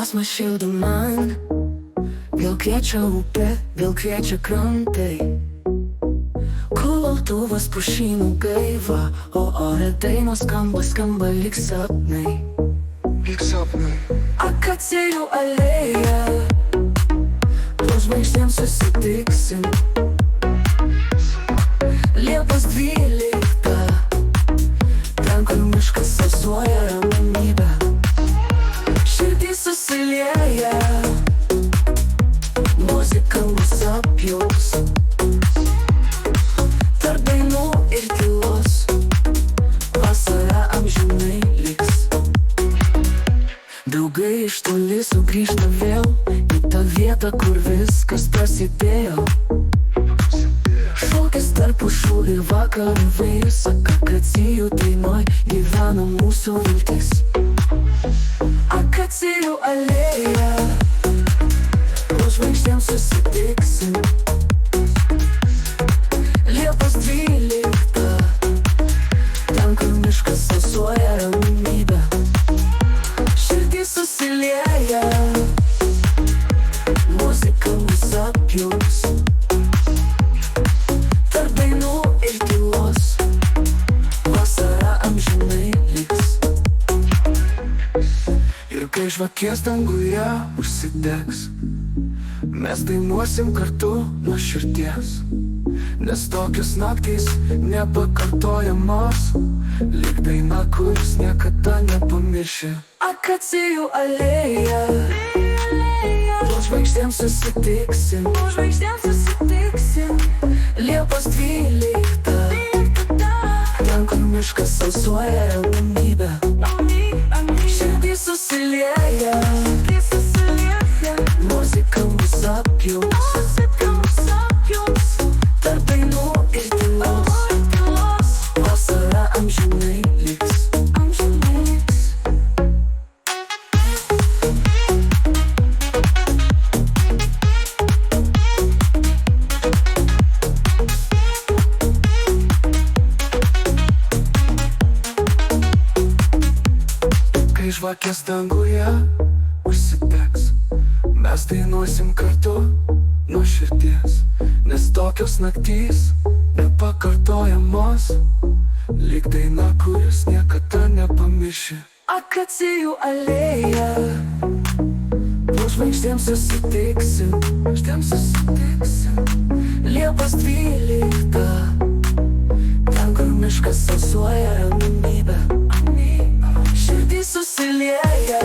Jausmas šildo man, vėl kviečia upė, vėl kviečia krantai. Kultuvas pušynų gaiva, o ore dainos skamba lyg sapnai. Akacijų alėja, po žvaigždėm susitiksim. Liepos 12, ten kur miškas alsuoja ramybę. Širdį susilieja, muzika mus apjaus. Tarp dainų ir tylos, vasara amžinai liks. Draugai iš toli sugrįžta vėl į tą vietą, kur viskas prasidėjo. Šokis tarp pušų ir vakarų vėjas, akacijų dainoj gyvena mūsų viltis. Akacijų alėja, po žvaigždėm susitiksim. Liepos 12, ten kur miškas alsuoja ramybę. Širdį susilieja, muzika mus apjaus. Tarp dainų ir tylos, vasara amžinai liks. Ir kai žvakės danguje užsidegs, mes dainuosim kartu nuo širdies. Nes tokios naktys nepakartojamos, lyg daina, kuris niekada nepamirši. Akacijų alėja, po žvaigždėm susitiksim. Liepos 12, ten kur miškas alsuoja ramybę. Širdį susilieja, muzika mus apjaus. Tarp dainų ir tylos, vasara amžinai liks. Kai žvakės danguje užsidegs, mes dainuosim kartu nuo širdies. Nes tokios naktys nepakartojamos, lyg daina, kuris niekada nepamirši. Akacijų alėja, po žvaigždėm susitiksim. Liepos 12, ten kur miškas alsuoja ramybę. Širdį susilieja,